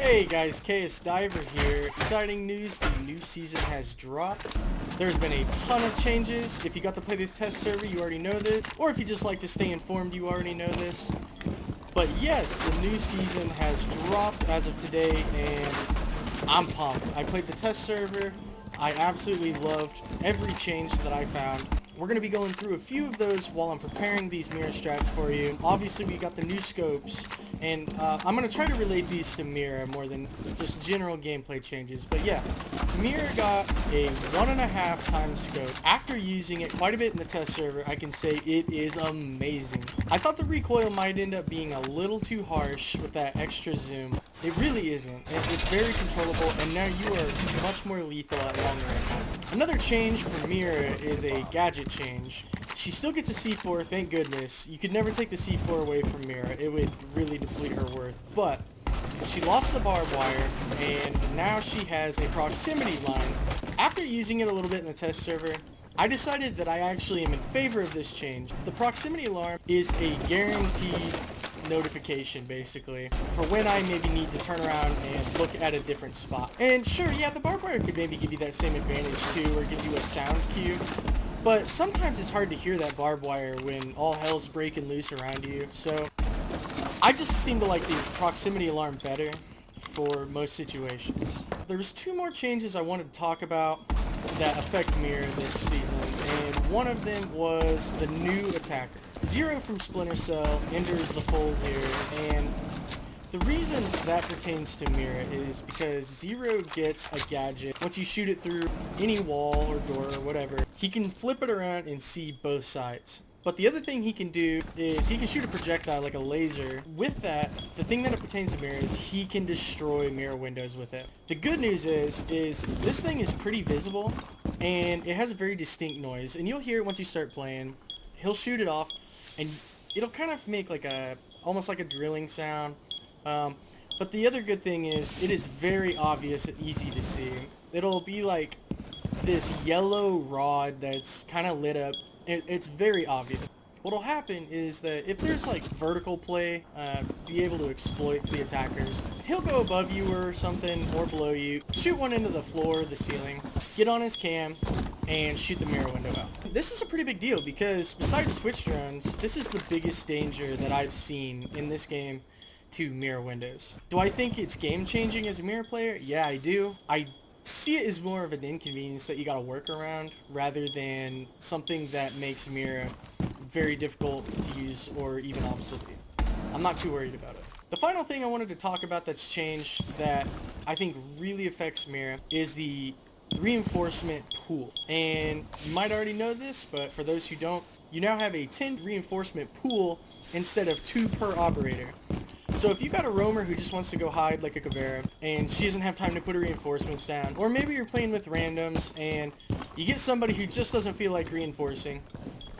Hey guys, KS Diver here. Exciting news, the new season has dropped. There's been a ton of changes. If you got to play this test server, you already know this. Or if you just like to stay informed, you already know this. But yes, the new season has dropped as of today, and I'm pumped. I played the test server. I absolutely loved every change that I found. We're going to be going through a few of those while I'm preparing these Mira strats for you. Obviously, we got the new scopes, and I'm going to try to relate these to Mira more than just general gameplay changes. But yeah, Mira got a 1.5 times scope. After using it quite a bit in the test server, I can say it is amazing. I thought the recoil might end up being a little too harsh with that extra zoom. It really isn't. It's very controllable, and now you are much more lethal at long range. Another change for Mira is a gadget change. She still gets a C4, thank goodness. You could never take the C4 away from Mira. It would really deplete her worth. But she lost the barbed wire, and now she has a proximity line. After using it a little bit in the test server, I decided that I actually am in favor of this change. The proximity alarm is a guaranteed notification basically for when I maybe need to turn around and look at a different spot. And sure, yeah, the barbed wire could maybe give you that same advantage too, or give you a sound cue, but sometimes it's hard to hear that barbed wire when all hell's breaking loose around you. So I just seem to like the proximity alarm better for most situations. There was two more changes I wanted to talk about that affect Mira this season, and one of them was the new attacker. Zero from Splinter Cell enters the fold here, and the reason that pertains to Mira is because Zero gets a gadget. Once you shoot it through any wall or door or whatever, he can flip it around and see both sides. But the other thing he can do is he can shoot a projectile like a laser. With that, the thing that it pertains to Mira is he can destroy mirror windows with it. The good news is this thing is pretty visible, and it has a very distinct noise, and you'll hear it once you start playing. He'll shoot it off, and it'll kind of make like almost like a drilling sound. But the other good thing is it is very obvious and easy to see. It'll be like this yellow rod that's kind of lit up. It's very obvious. What'll happen is that if there's like vertical play, be able to exploit the attackers, he'll go above you or something, or below you, shoot one into the floor, the ceiling, get on his cam, and shoot the mirror window out. This is a pretty big deal because besides Twitch drones, this is the biggest danger that I've seen in this game to mirror windows. Do I think it's game changing as a mirror player? Yeah, I do. I see it as more of an inconvenience that you gotta work around rather than something that makes Mira very difficult to use or even obsolete. I'm not too worried about it. The final thing I wanted to talk about that's changed that I think really affects Mira is the reinforcement pool. And you might already know this, but for those who don't, you now have a 10 reinforcement pool instead of 2 per operator. So if you got a roamer who just wants to go hide like a Caveira, and she doesn't have time to put her reinforcements down, or maybe you're playing with randoms and you get somebody who just doesn't feel like reinforcing,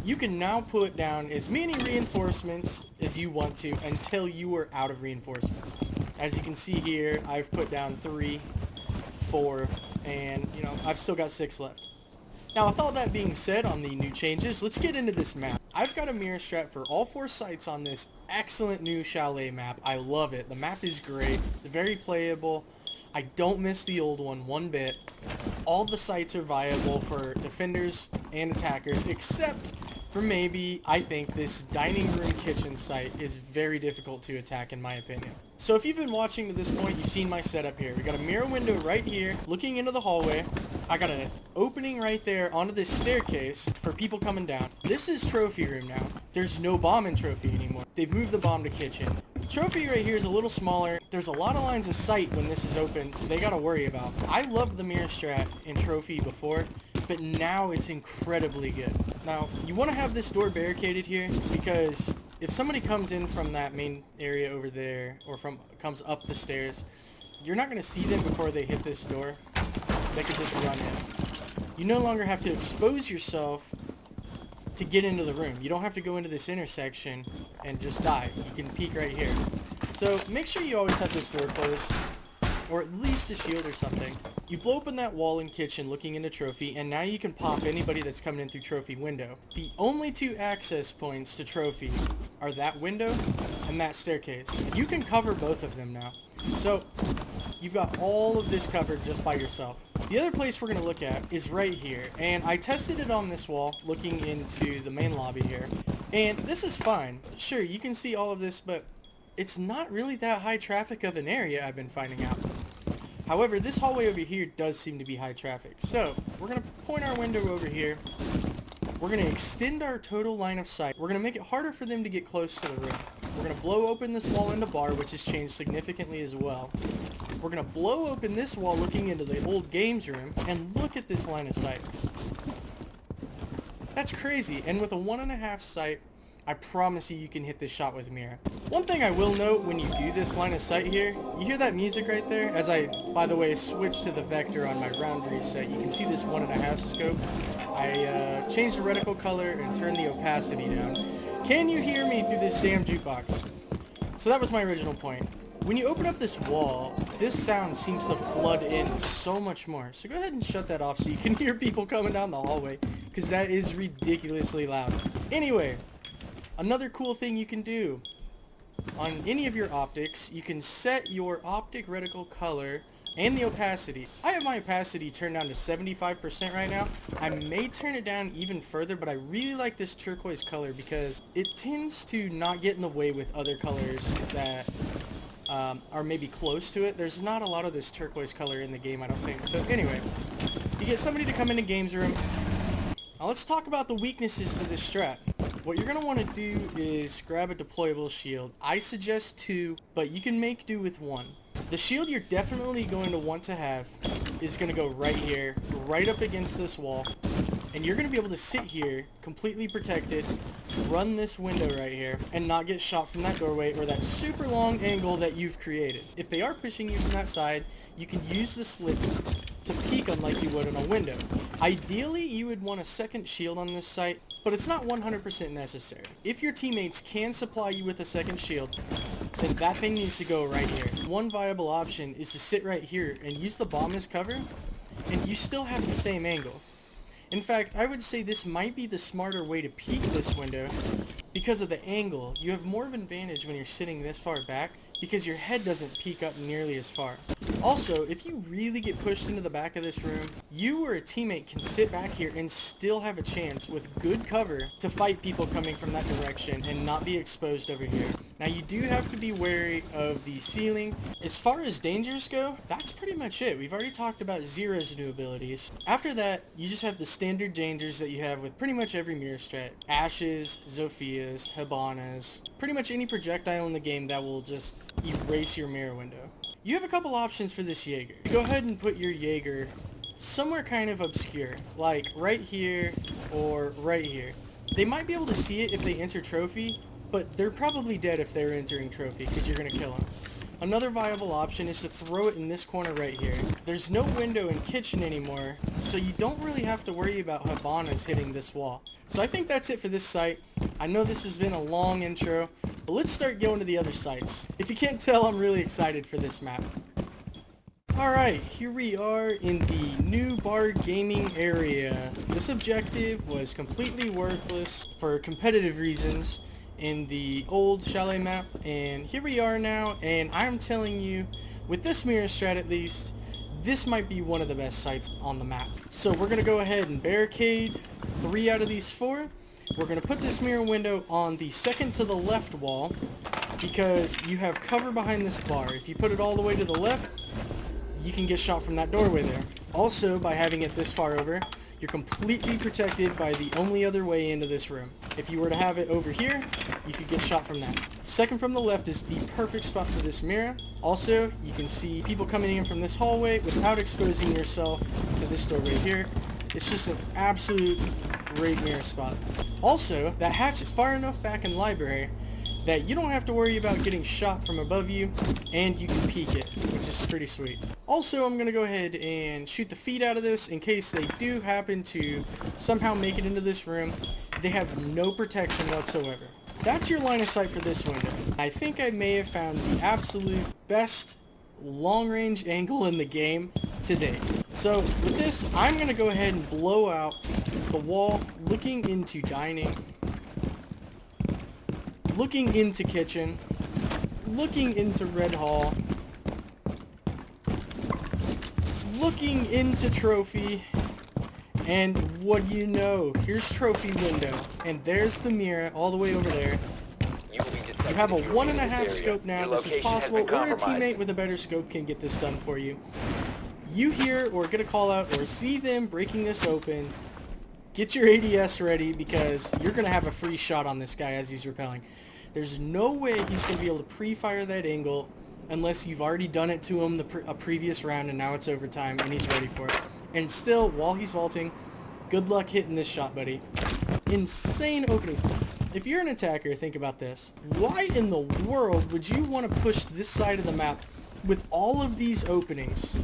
you can now put down as many reinforcements as you want to until you are out of reinforcements. As you can see here, I've put down 3, 4, and I've still got 6 left. Now, with all that being said on the new changes, let's get into this map. I've got a Mira strat for all 4 sites on this excellent new Chalet map. I love it. The map is great, very playable. I don't miss the old one bit. All the sites are viable for defenders and attackers, except for maybe, I think, this dining room kitchen site is very difficult to attack in my opinion. So if you've been watching to this point, you've seen my setup here. We got a mirror window right here, looking into the hallway. I got an opening right there onto this staircase for people coming down. This is trophy room now. There's no bomb in trophy anymore. They've moved the bomb to kitchen. Trophy right here is a little smaller. There's a lot of lines of sight when this is open, so they gotta worry about. I loved the mirror strat in trophy before, but now it's incredibly good. Now, you want to have this door barricaded here because if somebody comes in from that main area over there, or comes up the stairs, you're not going to see them before they hit this door. They could just run in. You no longer have to expose yourself to get into the room. You don't have to go into this intersection and just die. You can peek right here. So make sure you always have this door closed, or at least a shield or something. You blow open that wall in kitchen looking into trophy, and now you can pop anybody that's coming in through trophy window. The only 2 access points to trophy are that window and that staircase. You can cover both of them now. So you've got all of this covered just by yourself. The other place we're going to look at is right here, and I tested it on this wall looking into the main lobby here, and this is fine. Sure, you can see all of this, but it's not really that high traffic of an area, I've been finding out. However, this hallway over here does seem to be high traffic, so we're going to point our window over here. We're going to extend our total line of sight. We're going to make it harder for them to get close to the room. We're going to blow open this wall into bar, which has changed significantly as well. We're going to blow open this wall looking into the old games room, and look at this line of sight. That's crazy, and with a 1.5 sight, I promise you can hit this shot with Mira. One thing I will note when you do this line of sight here, you hear that music right there? As I, by the way, switch to the vector on my round reset, you can see this 1.5 scope. I changed the reticle color and turned the opacity down. Can you hear me through this damn jukebox? So that was my original point. When you open up this wall, this sound seems to flood in so much more. So go ahead and shut that off so you can hear people coming down the hallway, because that is ridiculously loud. Anyway, another cool thing you can do on any of your optics, you can set your optic reticle color and the opacity. I have my opacity turned down to 75% right now. I may turn it down even further, but I really like this turquoise color because it tends to not get in the way with other colors that are maybe close to it. There's not a lot of this turquoise color in the game, I don't think. So anyway, you get somebody to come into games room. Now let's talk about the weaknesses to this strat. What you're going to want to do is grab a deployable shield. I suggest 2, but you can make do with 1. The shield you're definitely going to want to have is going to go right here, right up against this wall, and you're going to be able to sit here completely protected, run this window right here, and not get shot from that doorway or that super long angle that you've created. If they are pushing you from that side, you can use the slits to peek them like you would on a window. Ideally, you would want a second shield on this site, but it's not 100% necessary. If your teammates can supply you with a second shield, then that thing needs to go right here. One viable option is to sit right here and use the bomb as cover, and you still have the same angle. In fact, I would say this might be the smarter way to peek this window because of the angle. You have more of an advantage when you're sitting this far back because your head doesn't peek up nearly as far. Also, if you really get pushed into the back of this room, you or a teammate can sit back here and still have a chance with good cover to fight people coming from that direction and not be exposed over here. Now you do have to be wary of the ceiling. As far as dangers go, that's pretty much it. We've already talked about Zero's new abilities. After that, you just have the standard dangers that you have with pretty much every mirror strat. Ashes, Zophias, Habanas, pretty much any projectile in the game that will just erase your mirror window. You have a couple options for this Jaeger. Go ahead and put your Jaeger somewhere kind of obscure, like right here or right here. They might be able to see it if they enter trophy, but they're probably dead if they're entering trophy because you're going to kill them. Another viable option is to throw it in this corner right here. There's no window in kitchen anymore, so you don't really have to worry about Habanas hitting this wall. So I think that's it for this site. I know this has been a long intro, but let's start going to the other sites. If you can't tell, I'm really excited for this map. Alright, here we are in the new bar gaming area. This objective was completely worthless for competitive reasons in the old Chalet map, and here we are now, and I'm telling you, with this mirror strat at least, this might be one of the best sites on the map. So we're going to go ahead and barricade 3 out of these 4. We're going to put this mirror window on the second to the left wall because you have cover behind this bar. If you put it all the way to the left, you can get shot from that doorway there. Also, by having it this far over, you're completely protected by the only other way into this room. If you were to have it over here, you could get shot from that. Second from the left is the perfect spot for this mirror. Also, you can see people coming in from this hallway without exposing yourself to this doorway here. It's just an absolute great mirror spot. Also, that hatch is far enough back in the library that you don't have to worry about getting shot from above you, and you can peek it, which is pretty sweet. Also, I'm going to go ahead and shoot the feed out of this in case they do happen to somehow make it into this room. They have no protection whatsoever. That's your line of sight for this window. I think I may have found the absolute best long-range angle in the game to date. So with this, I'm going to go ahead and blow out the wall looking into dining, looking into kitchen, looking into Red Hall, looking into trophy, and what do you know? Here's trophy window, and there's the mirror all the way over there. You have a 1.5 scope now. This is possible, or a teammate with a better scope can get this done for you. You hear or get a call out or see them breaking this open, get your ADS ready because you're going to have a free shot on this guy as he's rappelling. There's no way he's going to be able to pre-fire that angle unless you've already done it to him a previous round and now it's overtime and he's ready for it. And still, while he's vaulting, good luck hitting this shot, buddy. Insane openings. If you're an attacker, think about this. Why in the world would you want to push this side of the map with all of these openings?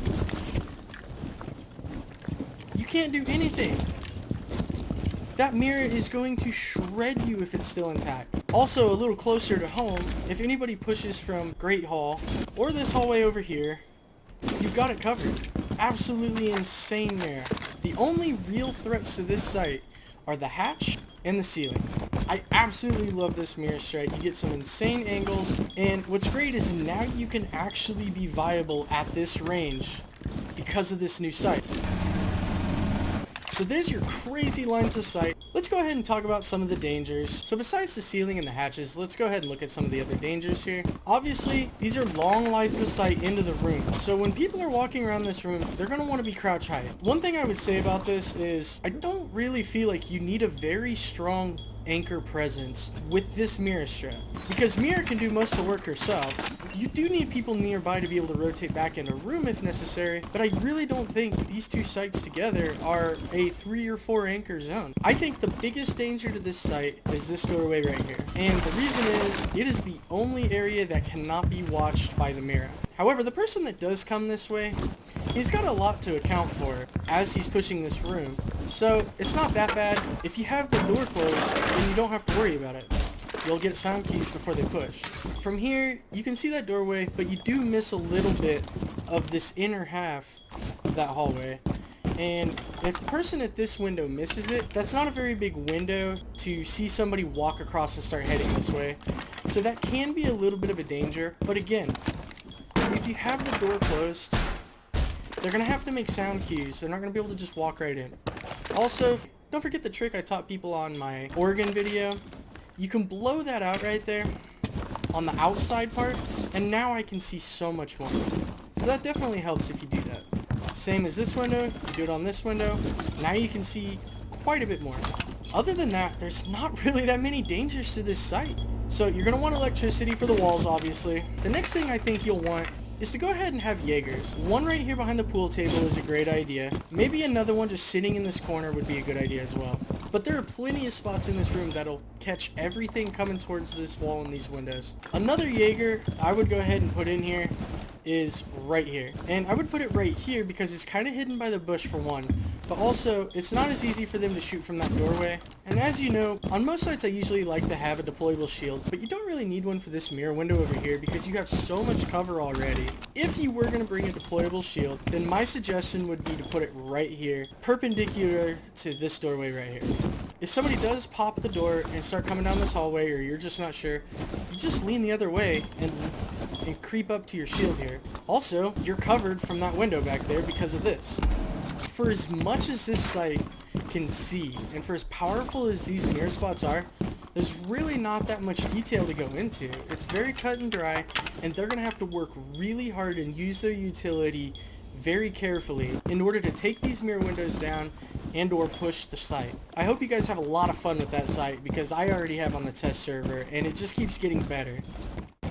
You can't do anything. That mirror is going to shred you if it's still intact. Also, a little closer to home, if anybody pushes from Great Hall or this hallway over here, you've got it covered. Absolutely insane mirror. The only real threats to this site are the hatch and the ceiling. I absolutely love this mirror strike. You get some insane angles, and what's great is now you can actually be viable at this range because of this new sight. So there's your crazy lines of sight. Let's go ahead and talk about some of the dangers. So besides the ceiling and the hatches, let's go ahead and look at some of the other dangers here. Obviously, these are long lines of sight into the room. So when people are walking around this room, they're going to want to be crouch high. One thing I would say about this is I don't really feel like you need a very strong anchor presence with this mirror strap, because Mira can do most of the work herself. You do need people nearby to be able to rotate back into a room if necessary, but I really don't think these two sites together are a 3 or 4 anchor zone. I think the biggest danger to this site is this doorway right here, and the reason is it is the only area that cannot be watched by the Mira. However, the person that does come this way, he's got a lot to account for as he's pushing this room, so it's not that bad. If you have the door closed, then you don't have to worry about it. You'll get sound cues before they push. From here, you can see that doorway, but you do miss a little bit of this inner half of that hallway. And if the person at this window misses it, that's not a very big window to see somebody walk across and start heading this way. So that can be a little bit of a danger, but again, if you have the door closed, they're going to have to make sound cues. They're not going to be able to just walk right in. Also, don't forget the trick I taught people on my Oregon video. You can blow that out right there on the outside part, and now I can see so much more. So that definitely helps if you do that. Same as this window, you do it on this window, now you can see quite a bit more. Other than that, there's not really that many dangers to this site. So you're going to want electricity for the walls, obviously. The next thing I think you'll want is to go ahead and have Jaegers. One right here behind the pool table is a great idea. Maybe another one just sitting in this corner would be a good idea as well. But there are plenty of spots in this room that'll catch everything coming towards this wall and these windows. Another Jaeger I would go ahead and put in here is right here. And I would put it right here because it's kind of hidden by the bush for one. But also, it's not as easy for them to shoot from that doorway. And as you know, on most sites I usually like to have a deployable shield, but you don't really need one for this mirror window over here because you have so much cover already. If you were going to bring a deployable shield, then my suggestion would be to put it right here, perpendicular to this doorway right here. If somebody does pop the door and start coming down this hallway, or you're just not sure, you just lean the other way and creep up to your shield here. Also, you're covered from that window back there because of this. For as much as this site can see, and for as powerful as these mirror spots are, there's really not that much detail to go into. It's very cut and dry, and they're going to have to work really hard and use their utility very carefully in order to take these mirror windows down and or push the site. I hope you guys have a lot of fun with that site because I already have on the test server, and it just keeps getting better.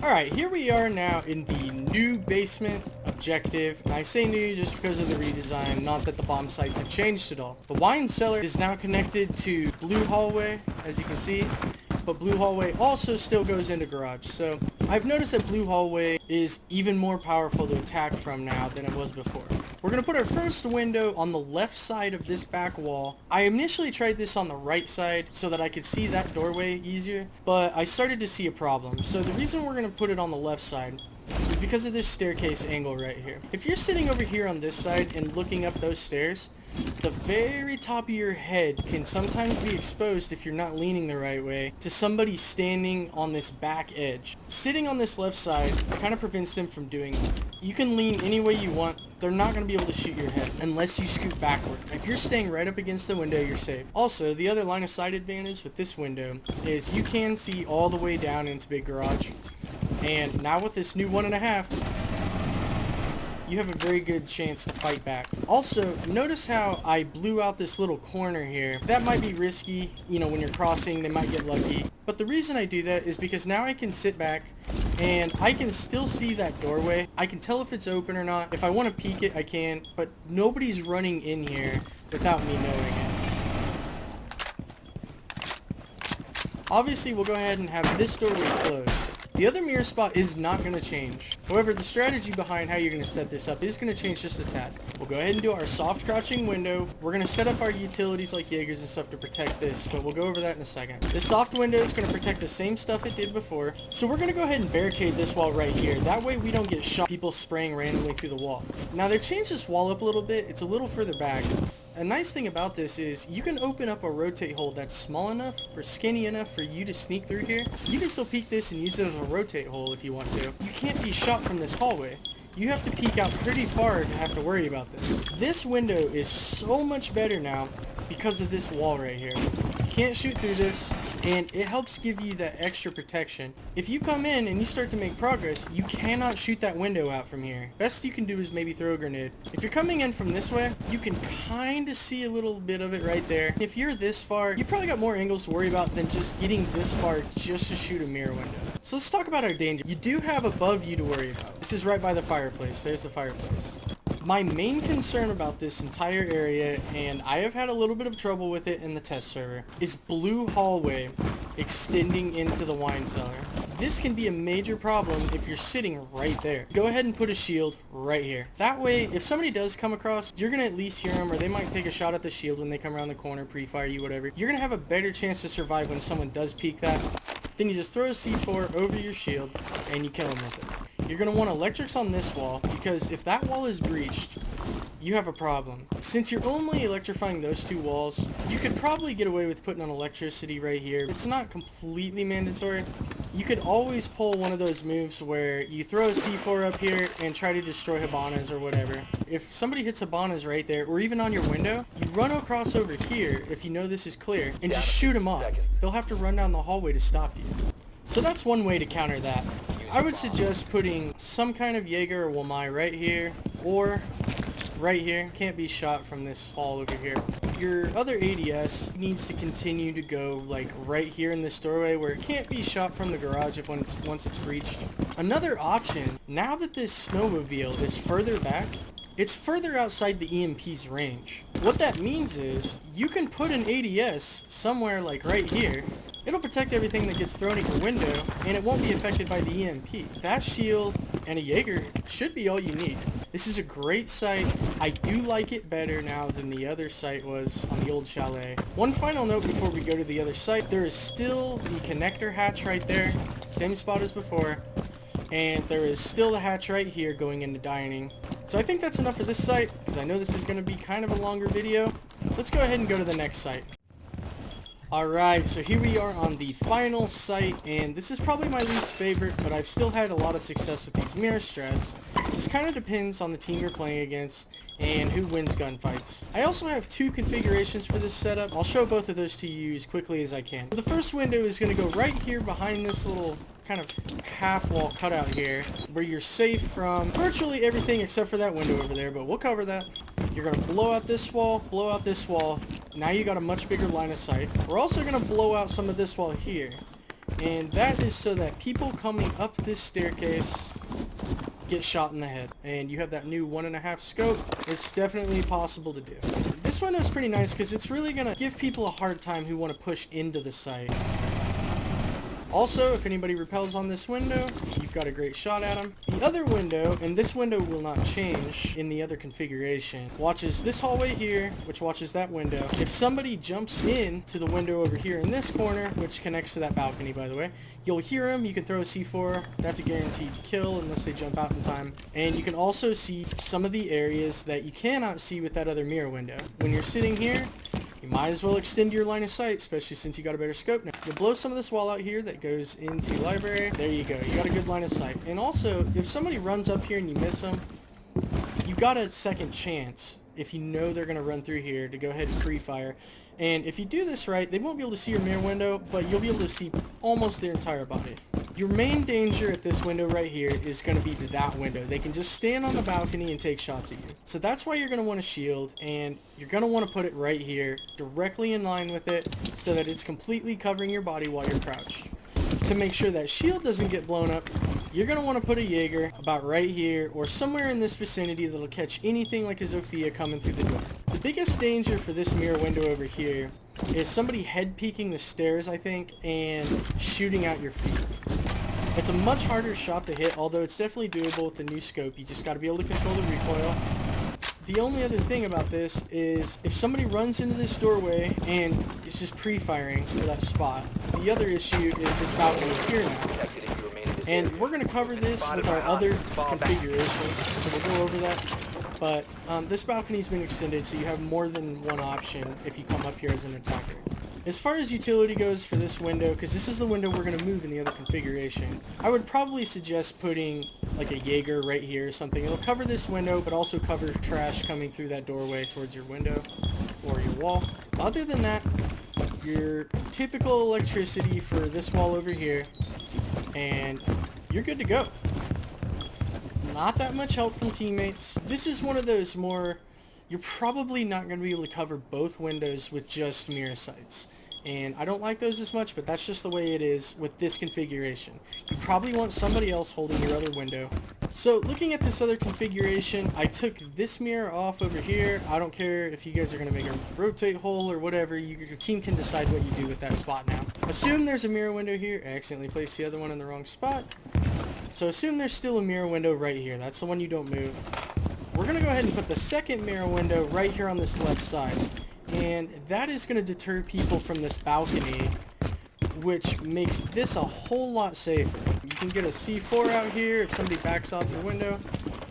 Alright, here we are now in the new basement objective. And I say new just because of the redesign, not that the bomb sites have changed at all. The wine cellar is now connected to blue hallway, as you can see. But blue hallway also still goes into garage. So I've noticed that blue hallway is even more powerful to attack from now than it was before. We're going to put our first window on the left side of this back wall. I initially tried this on the right side so that I could see that doorway easier, but I started to see a problem. So the reason we're going to put it on the left side is because of this staircase angle right here. If you're sitting over here on this side and looking up those stairs, The very top of your head can sometimes be exposed if you're not leaning the right way to somebody standing on this back edge. Sitting on this left side kind of prevents them from doing that. You can lean any way you want. They're not going to be able to shoot your head unless you scoot backward. If you're staying right up against the window, you're safe. Also, the other line of sight advantage with this window is you can see all the way down into Big Garage. And now with this new 1.5, you have a very good chance to fight back. Also, notice how I blew out this little corner here. That might be risky, you know, when you're crossing, they might get lucky. But the reason I do that is because now I can sit back and I can still see that doorway. I can tell if it's open or not. If I want to peek it, I can, but nobody's running in here without me knowing it. Obviously, we'll go ahead and have this doorway closed. The other mirror spot is not going to change. However, the strategy behind how you're going to set this up is going to change just a tad. We'll go ahead and do our soft crouching window. We're going to set up our utilities like Jaegers and stuff to protect this, but we'll go over that in a second. This soft window is going to protect the same stuff it did before. So we're going to go ahead and barricade this wall right here. That way we don't get shot, people spraying randomly through the wall. Now they've changed this wall up a little bit. It's a little further back. A nice thing about this is you can open up a rotate hole that's small enough or skinny enough for you to sneak through here. You can still peek this and use it as a rotate hole if you want to. You can't be shot from this hallway. You have to peek out pretty far to have to worry about this. This window is so much better now because of this wall right here. You can't shoot through this, and it helps give you that extra protection. If you come in and you start to make progress, you cannot shoot that window out from here. Best you can do is maybe throw a grenade. If you're coming in from this way, you can kind of see a little bit of it right there. If you're this far, you've probably got more angles to worry about than just getting this far just to shoot a mirror window. So let's talk about our danger. You do have above you to worry about. This is right by the fireplace. There's the fireplace. My main concern about this entire area, and I have had a little bit of trouble with it in the test server, is blue hallway extending into the wine cellar. This can be a major problem if you're sitting right there. Go ahead and put a shield right here. That way, if somebody does come across, you're going to at least hear them, or they might take a shot at the shield when they come around the corner, pre-fire you, whatever. You're going to have a better chance to survive when someone does peek that. Then you just throw a C4 over your shield, and you kill them with it. You're going to want electrics on this wall, because if that wall is breached, you have a problem. Since you're only electrifying those two walls, you could probably get away with putting on electricity right here. It's not completely mandatory. You could always pull one of those moves where you throw a C4 up here and try to destroy Habanas or whatever. If somebody hits Habanas right there, or even on your window, you run across over here, if you know this is clear, and just shoot them off. They'll have to run down the hallway to stop you. So that's one way to counter that. I would suggest putting some kind of Jaeger or Wamai right here, or right here. Can't be shot from this wall over here. Your other ADS needs to continue to go like right here in this doorway where it can't be shot from the garage once it's breached. Another option, now that this snowmobile is further back, it's further outside the EMP's range. What that means is you can put an ADS somewhere like right here. It'll protect everything that gets thrown at your window, and it won't be affected by the EMP. That shield and a Jaeger should be all you need. This is a great site. I do like it better now than the other site was on the old Chalet. One final note before we go to the other site. There is still the connector hatch right there. Same spot as before. And there is still the hatch right here going into dining. So I think that's enough for this site, because I know this is going to be kind of a longer video. Let's go ahead and go to the next site. Alright, so here we are on the final site, and this is probably my least favorite, but I've still had a lot of success with these mirror strats. This kind of depends on the team you're playing against and who wins gunfights. I also have two configurations for this setup. I'll show both of those to you as quickly as I can. The first window is going to go right here behind this little kind of half wall cutout here, where you're safe from virtually everything except for that window over there, but we'll cover that. You're going to blow out this wall, blow out this wall. Now you got a much bigger line of sight. We're also going to blow out some of this wall here, and that is so that people coming up this staircase get shot in the head. And you have that new 1.5 scope. It's definitely possible to do. This window is pretty nice because it's really going to give people a hard time who want to push into the site. Also, if anybody repels on this window, you've got a great shot at them. The other window, and this window will not change in the other configuration, watches this hallway here, which watches that window. If somebody jumps in to the window over here in this corner, which connects to that balcony, by the way, you'll hear them. You can throw a C4. That's a guaranteed kill unless they jump out in time. And you can also see some of the areas that you cannot see with that other mirror window. When you're sitting here, you might as well extend your line of sight, especially since you got a better scope now. You'll blow some of this wall out here that goes into library. There you go. You got a good line of sight. And also, if somebody runs up here and you miss them, you got a second chance if you know they're going to run through here to go ahead and pre-fire. And if you do this right, they won't be able to see your mirror window, but you'll be able to see almost their entire body. Your main danger at this window right here is going to be that window. They can just stand on the balcony and take shots at you. So that's why you're going to want a shield, and you're going to want to put it right here, directly in line with it, so that it's completely covering your body while you're crouched. To make sure that shield doesn't get blown up, you're going to want to put a Jaeger about right here or somewhere in this vicinity that'll catch anything like a Zofia coming through the door. The biggest danger for this mirror window over here is somebody head peeking the stairs, I think, and shooting out your feet. It's a much harder shot to hit, although it's definitely doable with the new scope. You just got to be able to control the recoil. The only other thing about this is if somebody runs into this doorway and it's just pre-firing for that spot, the other issue is this balcony here now. And we're going to cover this with our other configuration, so we'll go over that. But this balcony's been extended, so you have more than one option if you come up here as an attacker. As far as utility goes for this window, because this is the window we're going to move in the other configuration, I would probably suggest putting like a Jaeger right here or something. It'll cover this window, but also cover trash coming through that doorway towards your window or your wall. Other than that, your typical electricity for this wall over here, and you're good to go. Not that much help from teammates. This is one of those more, you're probably not going to be able to cover both windows with just mirror sights. And I don't like those as much, but that's just the way it is with this configuration. You probably want somebody else holding your other window. So looking at this other configuration, I took this mirror off over here. I don't care if you guys are going to make a rotate hole or whatever. Your team can decide what you do with that spot now. Assume there's a mirror window here. I accidentally placed the other one in the wrong spot. So assume there's still a mirror window right here. That's the one you don't move. We're going to go ahead and put the second mirror window right here on this left side. And that is going to deter people from this balcony, which makes this a whole lot safer. You can get a C4 out here if somebody backs off your window.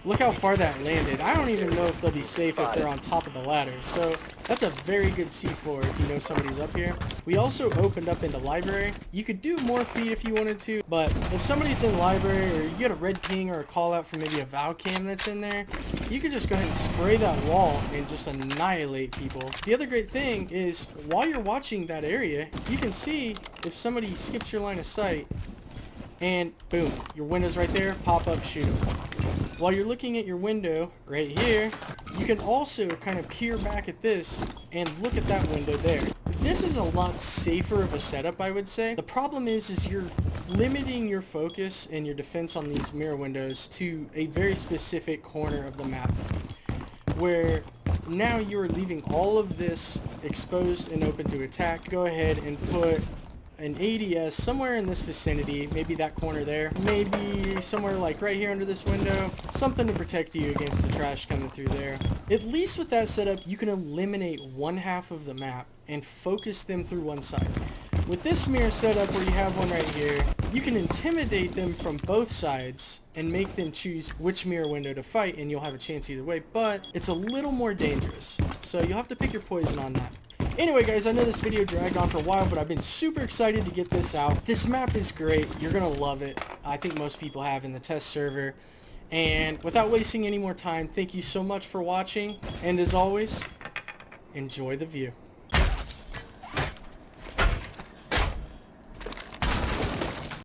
Look how far that landed. I don't even know if they'll be safe if they're on top of the ladder. So that's a very good C4 if you know somebody's up here. We also opened up into library. You could do more feet if you wanted to, but if somebody's in library or you get a red ping or a call out from maybe a Val cam that's in there, you can just go ahead and spray that wall and just annihilate people. The other great thing is while you're watching that area, you can see if somebody skips your line of sight, and boom, your window's right there, pop up, shoot them. While you're looking at your window right here, you can also kind of peer back at this and look at that window there. This is a lot safer of a setup, I would say. The problem is you're limiting your focus and your defense on these mirror windows to a very specific corner of the map, where now you're leaving all of this exposed and open to attack. Go ahead and put an ADS somewhere in this vicinity, maybe that corner there, maybe somewhere like right here under this window, something to protect you against the trash coming through there. At least with that setup, you can eliminate one half of the map and focus them through one side. With this mirror setup where you have one right here, you can intimidate them from both sides and make them choose which mirror window to fight, and you'll have a chance either way, but it's a little more dangerous. So you'll have to pick your poison on that. Anyway guys, I know this video dragged on for a while, but I've been super excited to get this out. This map is great. You're going to love it. I think most people have in the test server. And without wasting any more time, thank you so much for watching. And as always, enjoy the view.